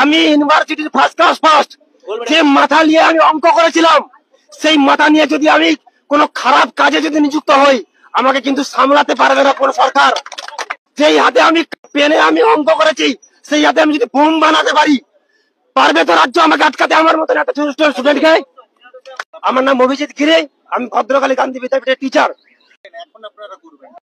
আমি ইউনিভার্সিটির first class first যে মাথা নিয়ে আমি অঙ্ক করেছিলাম, সেই মাথা নিয়ে যদি আমি কোনো খারাপ কাজে যদি নিযুক্ত হই, আমাকে কিন্তু সামলাতে পারবে না কোন সরকার। যেই হাতে আমি পেনে আমি অঙ্ক করেছি, সেই হাতে আমি যদি বোম বানাতে পারি, পারবে তো রাজ্য আমাকে আটকাতে? আমার মতন একটা স্টুডেন্টকে। আমার নাম অভিজিৎ গিরে, আমি ভদ্রকালী গান্ধী বিদ্যাপীঠের টিচার।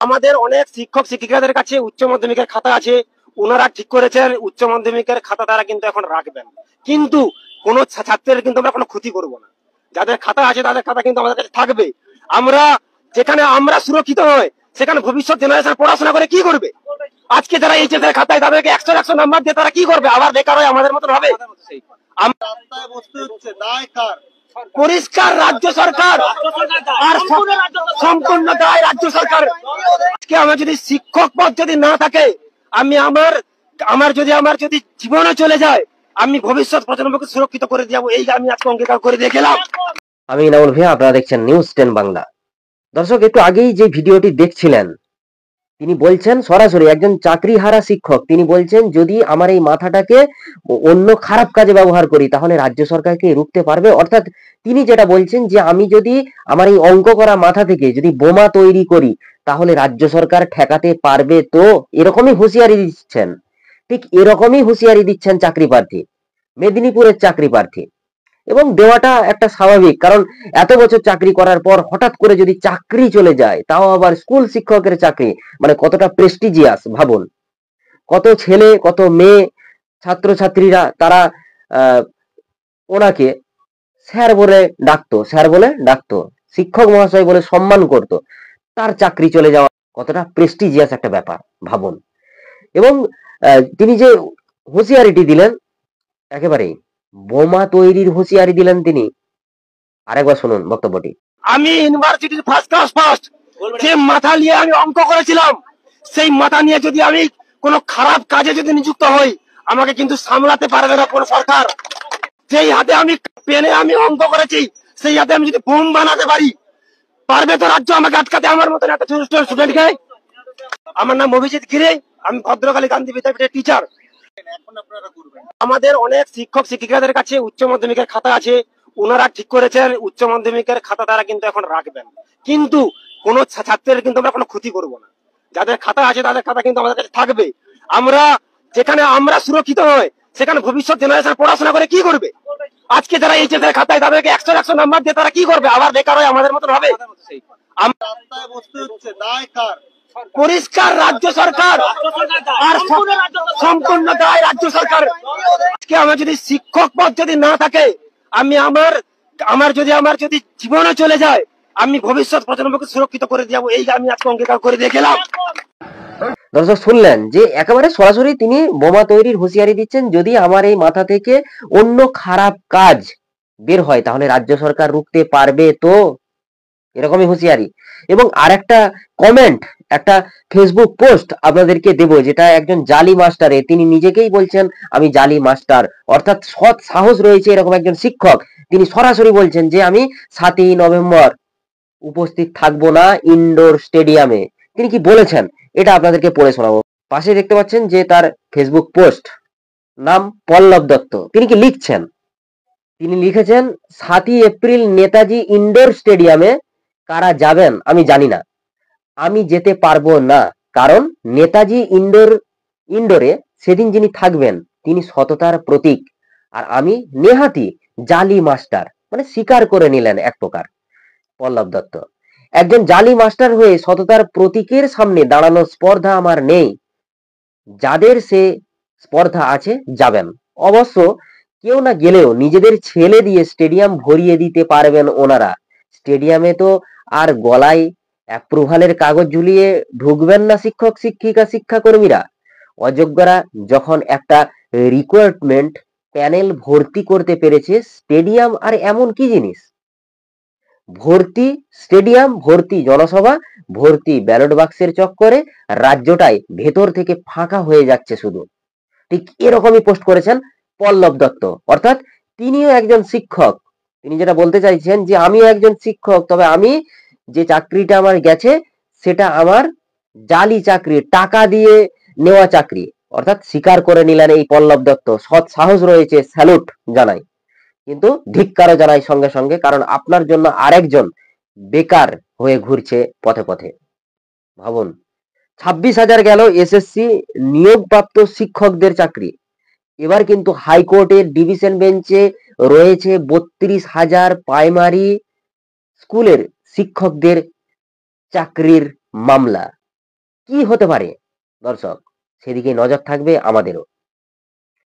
আমাদের অনেক শিক্ষক শিক্ষিকাদের কাছে উচ্চ মাধ্যমিকের খাতা আছে, ওনারা ঠিক করেছেন উচ্চ মাধ্যমিকের খাতা তারা কিন্তু এখন রাখবেন, কিন্তু কোন ছাত্রের কিন্তু আমরা কোনো ক্ষতি করব না। যাদের খাতা আছে তাদের খাতা কিন্তু আমাদের কাছে থাকবে। আমরা যেখানে আমরা সুরক্ষিত নয়, সেখানে ভবিষ্যৎ জেনারেশন পড়াশোনা করে কি করবে? আজকে যারা এইচএস এর খাতায় তাদেরকে 100 নাম্বার দিয়ে তারা কি করবে? আবার বেকার হয়ে আমাদের মতন হবে? পরিষ্কার রাজ্য সরকার, আর সম্পূর্ণ দায় রাজ্য সরকার। আজকে আমার যদি শিক্ষক পদ যদি না থাকে, আমি আমার যদি জীবনে চলে যায়, আমি ভবিষ্যৎ প্রজন্মকে সুরক্ষিত করে দিব, এই আমি আজকে অঙ্গীকার করে দিয়ে গেলাম। আমি নাউল ভাইয়া, আপনারা দেখছেন নিউজ 10 বাংলা। দর্শক, একটু আগেই যে ভিডিওটি দেখছিলেন, তিনি বলছেন সরাসরি একজন চাকরিহারা শিক্ষক, তিনি বলছেন যদি আমার এই মাথাটাকে অন্য খারাপ কাজে ব্যবহার করি তাহলে রাজ্য সরকারকে রুখতে পারবে। অর্থাৎ তিনি যেটা বলছেন যে আমি যদি আমার এই অঙ্ক করা মাথা থেকে যদি বোমা তৈরি করি তাহলে রাজ্য সরকার ঠেকাতে পারবে। তো এরকমই হুঁশিয়ারি দিচ্ছেন, ঠিক এরকমই হুঁশিয়ারি দিচ্ছেন চাকরি প্রার্থী, মেদিনীপুরের চাকরি প্রার্থী। এবং দেওয়াটা একটা স্বাভাবিক, কারণ এত বছর চাকরি করার পর হঠাৎ করে যদি চাকরি চলে যায়, তাও আবার স্কুল শিক্ষকের চাকরি, মানে কতটা প্রেস্টিজিয়াস ভাবুন। কত ছেলে কত মেয়ে ছাত্রছাত্রীরা তারা ওনাকে স্যার বলে ডাকতো, শিক্ষক মহাশয় বলে সম্মান করত। তার চাকরি চলে যাওয়া কতটা প্রেস্টিজিয়াস একটা ব্যাপার ভাবুন। এবং তিনি যে হুঁশিয়ারিটি দিলেন, একেবারেই বোমা তৈরির হুঁশিয়ারি দিলেন তিনি। আরেকবার শুনুন বক্তব্যটি। আমি ইউনিভার্সিটির ফার্স্ট ক্লাস ফার্স্ট যে মাথা নিয়ে আমি অঙ্ক করেছিলাম, সেই মাথা নিয়ে যদি আমি কোনো খারাপ কাজে যদি নিযুক্ত হই, আমাকে কিন্তু সামলাতে পারবে না কোন সরকার। যেই হাতে আমি পেনে আমি অঙ্ক করেছি, সেই হাতে আমি যদি বোম বানাতে পারি, পারবে তো রাজ্য আমাকে আটকাতে? আমার মতন একটা স্টুডেন্টকে। আমার নাম অভিজিৎ গিরে, আমি ভদ্রকালী গান্ধী বিদ্যাপীঠের টিচার। আমাদের অনেক শিক্ষক শিক্ষিকাদের কাছে উচ্চ মাধ্যমিকের খাতা আছে, ওনারা ঠিক করেছেন উচ্চ মাধ্যমিকের খাতা তারা কিন্তু এখন রাখবেন, কিন্তু কোন ছাত্রের কিন্তু আমরা কোনো ক্ষতি করব না। যাদের খাতা আছে তাদের খাতা কিন্তু আমাদের কাছে থাকবে। আমরা যেখানে আমরা সুরক্ষিত নয়, সেখানে ভবিষ্যৎ জেনারেশন পড়াশোনা করে কি করবে? আজকে যারা এইচএস এর খাতায় তাদেরকে 100 নাম্বার দিয়ে তারা কি করবে? আবার বেকার হয়ে আমাদের মতন হবে? পরিষ্কার রাজ্য সরকার, আর সম্পূর্ণ দায় রাজ্য সরকার। আজকে আমার যদি শিক্ষক পদ যদি না থাকে, আমি আমার যদি জীবনে চলে যায়, আমি ভবিষ্যৎ প্রজন্মকে সুরক্ষিত করে দিব, এই আমি আজকে অঙ্গীকার করে দিয়ে গেলাম। দর্শক, শুনলেন যে একেবারে সরাসরি তিনি বোমা তৈরির হুঁশিয়ারি দিচ্ছেন, যদি আমার এই মাথা থেকে অন্য খারাপ কাজ বের হয় তাহলে রাজ্য সরকার রুখতে পারবে। তো এরকমই হুঁশিয়ারি। এবং আরেকটা কমেন্ট, একটা ফেসবুক পোস্ট আপনাদেরকে দেব, যেটা একজন জালি মাস্টারে, তিনি নিজেকেই বলছেন আমি জালি মাস্টার, অর্থাৎ সৎ সাহস রয়েছে এরকম একজন শিক্ষক, তিনি সরাসরি বলছেন যে আমি 7ই নভেম্বর উপস্থিত থাকবো না ইনডোর স্টেডিয়ামে। তিনি কি বলেছেন এটা আপনাদেরকে পড়ে শোনাবো। পাশে দেখতে পাচ্ছেন যে তার ফেসবুক পোস্ট, নাম পল্লব দত্ত। তিনি কি লিখছেন? তিনি লিখেছেন 7ই এপ্রিল নেতাজি ইনডোর স্টেডিয়ামে কারা যাবেন আমি জানি না, আমি যেতে পারবো না, কারণ নেতাজি ইনডোরে সেদিন যিনি থাকবেন তিনি সততার প্রতীক, আর আমি নেহাতি জালি মাস্টার। মানে স্বীকার করে নিলেন এক প্রকার পল্লব দত্ত। একজন জালি মাস্টার হয়ে সততার প্রতীকের সামনে দাঁড়ানোর স্পর্ধা আমার নেই, যাদের সে স্পর্ধা আছে যাবেন। অবশ্য কেউ না গেলেও নিজেদের ছেলে দিয়ে স্টেডিয়াম ভরিয়ে দিতে পারবেন ওনারা। স্টেডিয়ামে তো আর গলায় অ্যাপ্রুভালের কাগজ ঝুলিয়ে ঢুকবেন না শিক্ষক শিক্ষিকা শিক্ষাকর্মীরা। অযোগ্যরা যখন একটা রিক্রুটমেন্ট প্যানেল ভর্তি করতে পেরেছে, স্টেডিয়াম আর এমন কি জিনিস? ভর্তি স্টেডিয়াম, ভর্তি জনসভা, ভর্তি ব্যালট বাক্সের চক্করে রাজ্যটাই ভেতর থেকে ফাঁকা হয়ে যাচ্ছে শুধু। ঠিক এরকমই পোস্ট করেছেন পল্লব দত্ত। অর্থাৎ তিনিও একজন শিক্ষক। তিনি যেটা বলতে চাইছেন যে আমিও একজন শিক্ষক, তবে আমি যে চাকরিটা আমার গেছে সেটা আমার জালি চাকরি, টাকা দিয়ে নেওয়া চাকরি। অর্থাৎ স্বীকার করে নিলেন এই পল্লব দত্ত। সৎ সাহস রয়েছে, স্যালুট জানাই, কিন্তু ধিক্কারও জানাই সঙ্গে সঙ্গে, কারণ আপনার জন্য আরেকজন বেকার হয়ে ঘুরছে পথে পথে। ভাবুন, 26,000 গেল এসএসসি নিয়োগপ্রাপ্ত শিক্ষকদের চাকরি। এবার কিন্তু হাইকোর্টের ডিভিশন বেঞ্চে রয়েছে 32,000 প্রাইমারি স্কুলের শিক্ষকদের চাকরির মামলা। কি হতে পারে দর্শক, সেদিকে নজর থাকবে আমাদেরও।